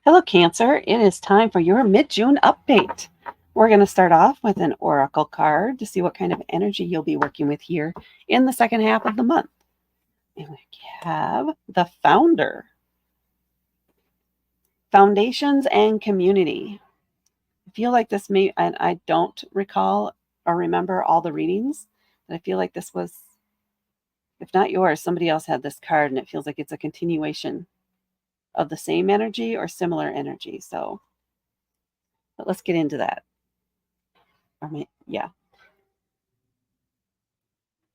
Hello, Cancer. It is time for your mid-June update. We're going to start off with an oracle card to see what kind of energy you'll be working with here in the second half of the month. And we have the Founder, Foundations and Community. I feel like this may, and I don't recall or remember all the readings, but I feel like this was, if not yours, somebody else had this card, and it feels like it's a continuation of the same energy or similar energy. But let's get into that. Yeah.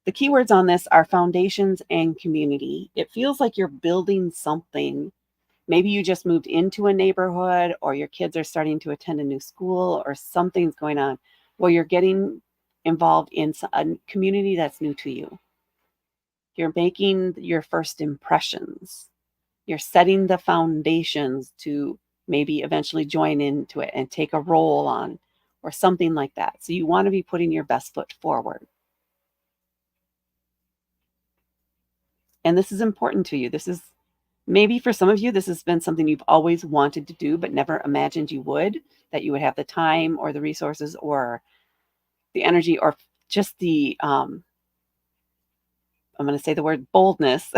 The keywords on this are foundations and community. It feels like you're building something. Maybe you just moved into a neighborhood, or your kids are starting to attend a new school, or something's going on where you're getting involved in a community that's new to you. You're making your first impressions. You're setting the foundations to maybe eventually join into it and take a role on, or something like that. So you want to be putting your best foot forward. And this is important to you. This is maybe for some of you, this has been something you've always wanted to do, but never imagined you would, that you would have the time or the resources or the energy or just the, I'm going to say the word boldness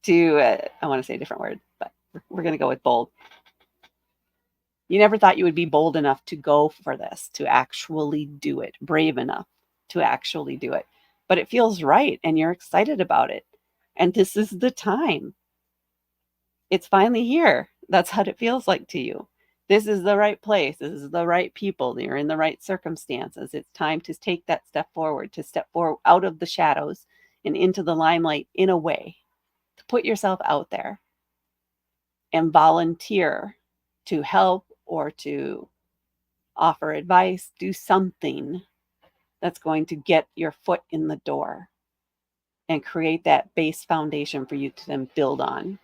to, I want to say a different word, but we're going to go with bold. You never thought you would be bold enough to go for this, to actually do it, brave enough to actually do it. But it feels right and you're excited about it. And this is the time. It's finally here. That's what it feels like to you. This is the right place. This is the right people. You're in the right circumstances. It's time to take that step forward, to step forward out of the shadows and into the limelight in a way, to put yourself out there and volunteer to help or to offer advice, do something that's going to get your foot in the door and create that base foundation for you to then build on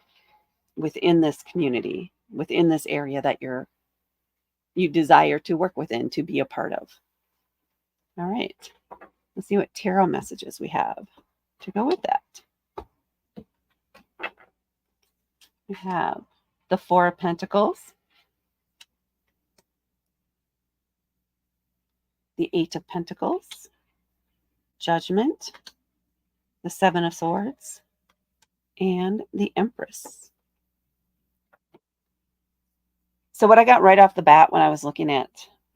within this community, within this area that you desire to work within, to be a part of. All right, let's see what tarot messages we have to go with that. We have the Four of Pentacles, the Eight of Pentacles, Judgment, the Seven of Swords, and the Empress. So what I got right off the bat when I was looking at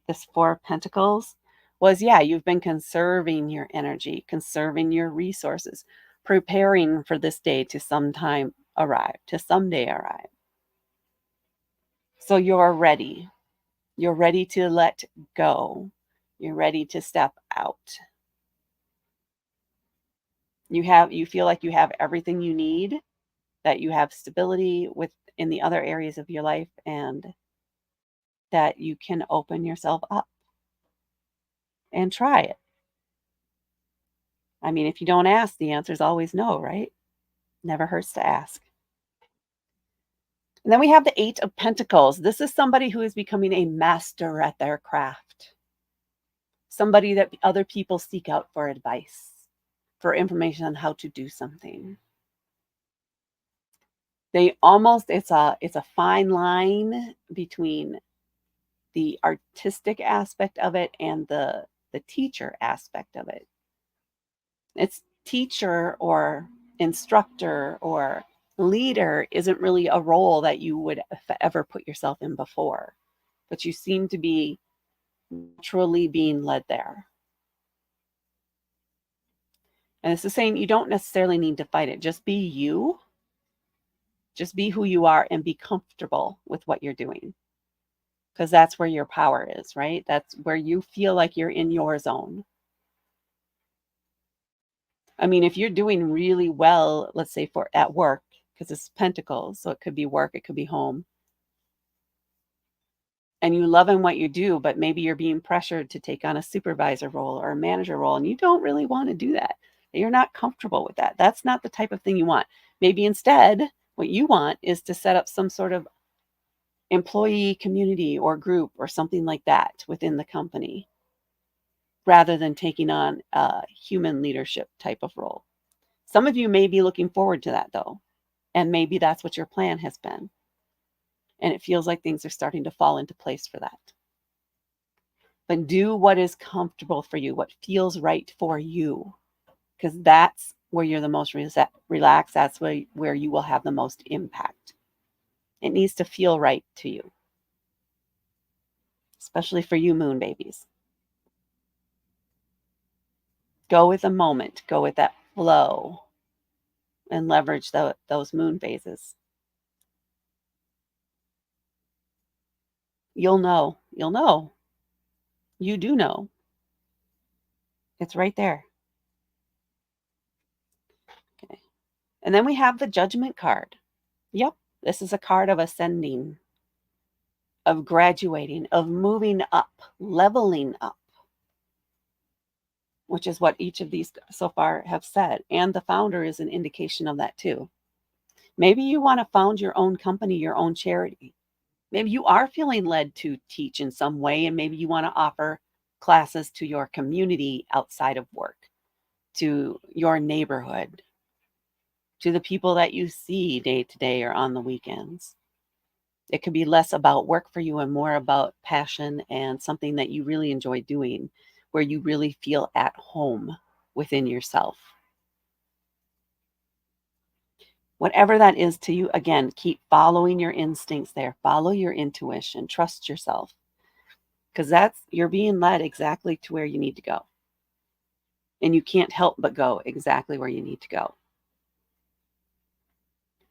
this Four of Pentacles was, yeah, you've been conserving your energy, conserving your resources, preparing for this day to someday arrive. So you're ready. You're ready to let go. You're ready to step out. You feel like you have everything you need, that you have stability in the other areas of your life, and that you can open yourself up and try it. I mean, if you don't ask, the answer is always no, right? Never hurts to ask. And then we have the Eight of Pentacles. This is somebody who is becoming a master at their craft. Somebody that other people seek out for advice, for information on how to do something. It's a fine line between the artistic aspect of it and the teacher aspect of it. It's teacher or instructor or leader isn't really a role that you would ever put yourself in before, but you seem to be naturally being led there. And it's the same, you don't necessarily need to fight it. Just be you. Just be who you are and be comfortable with what you're doing. Because that's where your power is, right? That's where you feel like you're in your zone. I mean, if you're doing really well, let's say at work, because it's Pentacles, so it could be work, it could be home, and you love in what you do, but maybe you're being pressured to take on a supervisor role or a manager role, and you don't really want to do that. You're not comfortable with that. That's not the type of thing you want. Maybe instead, what you want is to set up some sort of employee community or group or something like that within the company, rather than taking on a human leadership type of role. Some of you may be looking forward to that, though, and maybe that's what your plan has been. And it feels like things are starting to fall into place for that. But do what is comfortable for you, what feels right for you, because that's where you're the most relaxed. That's where you will have the most impact. It needs to feel right to you, especially for you moon babies. Go with the moment, go with that flow, and leverage those moon phases. You'll know. You'll know. You do know. It's right there. Okay. And then we have the judgment card. Yep. This is a card of ascending, of graduating, of moving up, leveling up, which is what each of these so far have said. And the founder is an indication of that too. Maybe you want to found your own company, your own charity. Maybe you are feeling led to teach in some way, and maybe you want to offer classes to your community outside of work, to your neighborhood, to the people that you see day to day or on the weekends. It could be less about work for you and more about passion and something that you really enjoy doing, where you really feel at home within yourself. Whatever that is to you, again, keep following your instincts there. Follow your intuition. Trust yourself. Because you're being led exactly to where you need to go. And you can't help but go exactly where you need to go.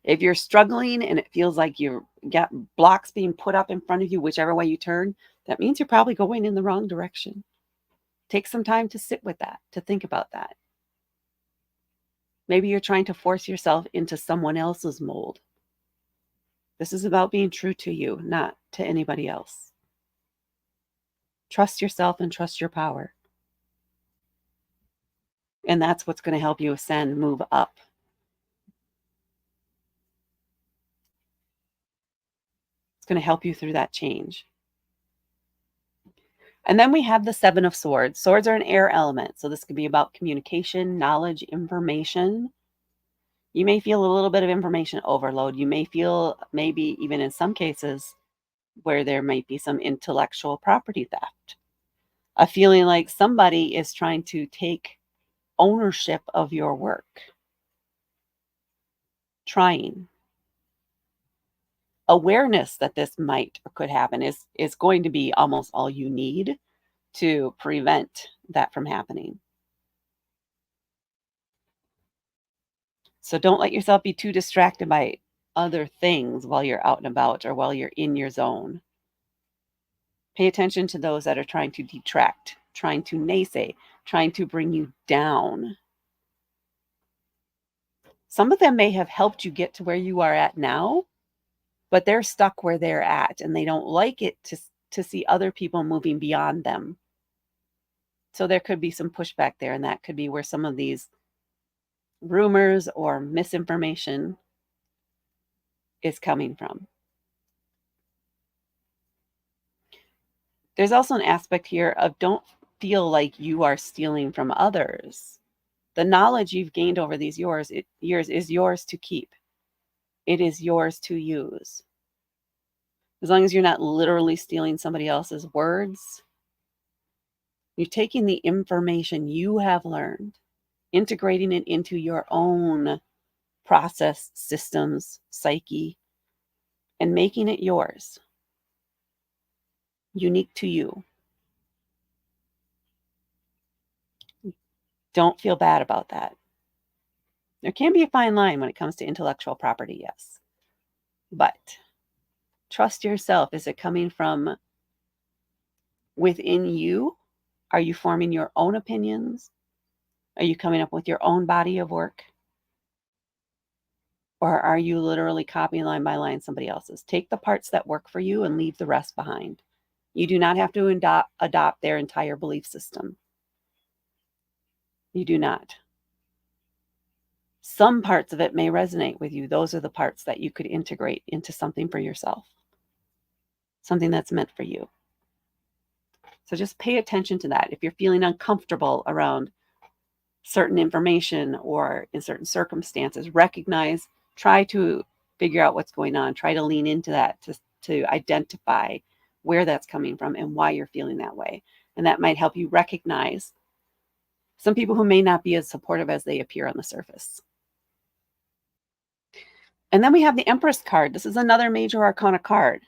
If you're struggling and it feels like you've got blocks being put up in front of you, whichever way you turn, that means you're probably going in the wrong direction. Take some time to sit with that, to think about that. Maybe you're trying to force yourself into someone else's mold. This is about being true to you, not to anybody else. Trust yourself and trust your power. And that's what's going to help you ascend, move up. It's going to help you through that change. And then we have the Seven of Swords. Swords are an air element. So this could be about communication, knowledge, information. You may feel a little bit of information overload. You may feel, maybe even in some cases, where there might be some intellectual property theft. A feeling like somebody is trying to take ownership of your work. Trying. Awareness that this might or could happen is going to be almost all you need to prevent that from happening. So don't let yourself be too distracted by other things while you're out and about or while you're in your zone. Pay attention to those that are trying to detract, trying to naysay, trying to bring you down. Some of them may have helped you get to where you are at now, but they're stuck where they're at and they don't like it to see other people moving beyond them. So there could be some pushback there, and that could be where some of these rumors or misinformation is coming from. There's also an aspect here of don't feel like you are stealing from others. The knowledge you've gained over these years is yours to keep. It is yours to use. As long as you're not literally stealing somebody else's words, you're taking the information you have learned, integrating it into your own process, systems, psyche, and making it yours, unique to you. Don't feel bad about that. There can be a fine line when it comes to intellectual property, yes. But trust yourself. Is it coming from within you? Are you forming your own opinions? Are you coming up with your own body of work? Or are you literally copying line by line somebody else's? Take the parts that work for you and leave the rest behind. You do not have to adopt their entire belief system. You do not. Some parts of it may resonate with you. Those are the parts that you could integrate into something for yourself, something that's meant for you. So just pay attention to that. If you're feeling uncomfortable around certain information or in certain circumstances, recognize, try to figure out what's going on, try to lean into that to identify where that's coming from and why you're feeling that way. And that might help you recognize some people who may not be as supportive as they appear on the surface. And then we have the Empress card. This is another major arcana card.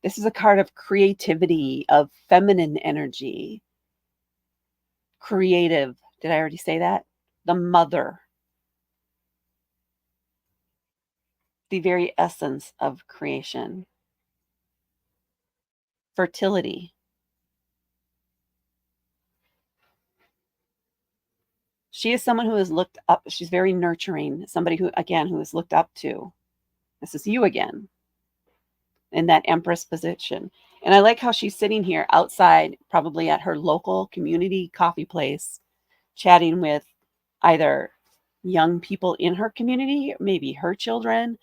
This is a card of creativity, of feminine energy, creative. Did I already say that? The mother, the very essence of creation, fertility. She is someone who is looked up. She's very nurturing, somebody who, again, who is looked up to. This is you again in that Empress position. And I like how she's sitting here outside, probably at her local community coffee place, chatting with either young people in her community, maybe her children,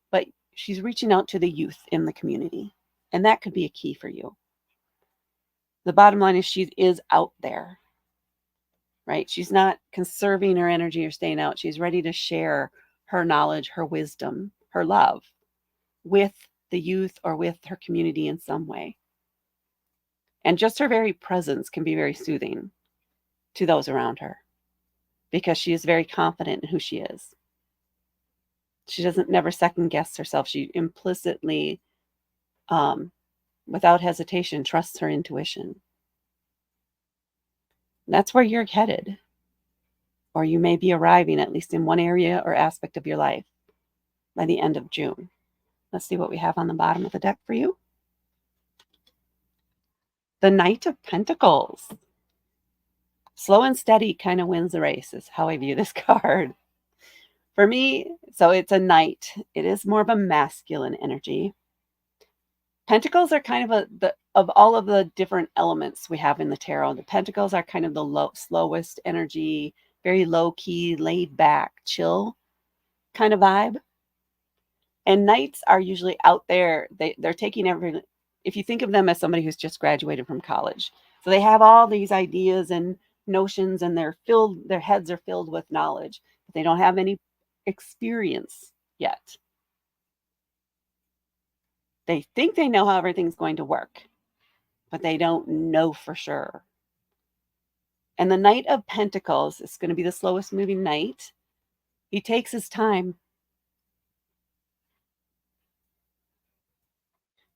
but she's reaching out to the youth in the community. And that could be a key for you. The bottom line is she is out there, right? She's not conserving her energy or staying out. She's ready to share her knowledge, her wisdom, her love with the youth or with her community in some way. And just her very presence can be very soothing to those around her because she is very confident in who she is. She doesn't never second guess herself. She implicitly, without hesitation, trusts her intuition. That's where you're headed, or you may be arriving at least in one area or aspect of your life by the end of June. Let's see what we have on the bottom of the deck for you. The Knight of Pentacles. Slow and steady kind of wins the race is how I view this card. For me, so it's a knight. It is more of a masculine energy. Pentacles are kind of of all of the different elements we have in the tarot. The pentacles are kind of the slowest energy, very low key, laid back, chill kind of vibe. And knights are usually out there. They're taking every. If you think of them as somebody who's just graduated from college, so they have all these ideas and notions, and their heads are filled with knowledge, but they don't have any experience yet. They think they know how everything's going to work, but they don't know for sure. And the Knight of Pentacles is going to be the slowest moving knight. He takes his time,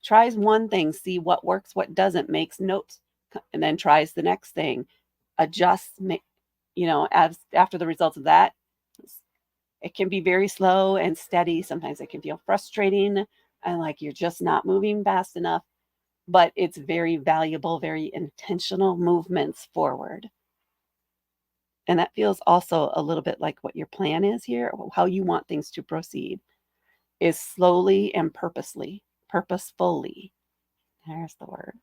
tries one thing, see what works, what doesn't, makes notes, and then tries the next thing, adjusts, as after the results of that. It can be very slow and steady. Sometimes it can feel frustrating and like you're just not moving fast enough, but it's very valuable, very intentional movements forward. And that feels also a little bit like what your plan is here, how you want things to proceed is slowly and purposefully. There's the word.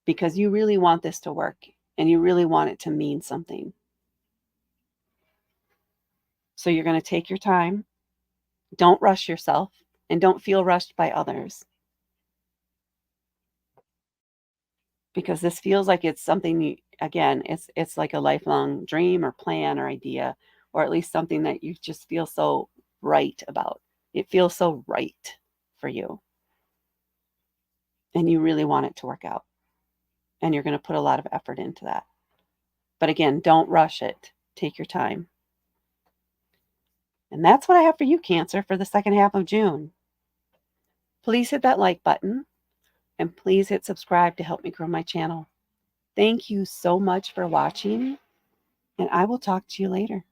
Because you really want this to work and you really want it to mean something. So you're going to take your time. Don't rush yourself and don't feel rushed by others. Because this feels like it's something again, it's like a lifelong dream or plan or idea, or at least something that you just feel so right about. It feels so right for you. And you really want it to work out. And you're going to put a lot of effort into that. But again, don't rush it. Take your time. And that's what I have for you, Cancer, for the second half of June. Please hit that like button and please hit subscribe to help me grow my channel. Thank you so much for watching, and I will talk to you later.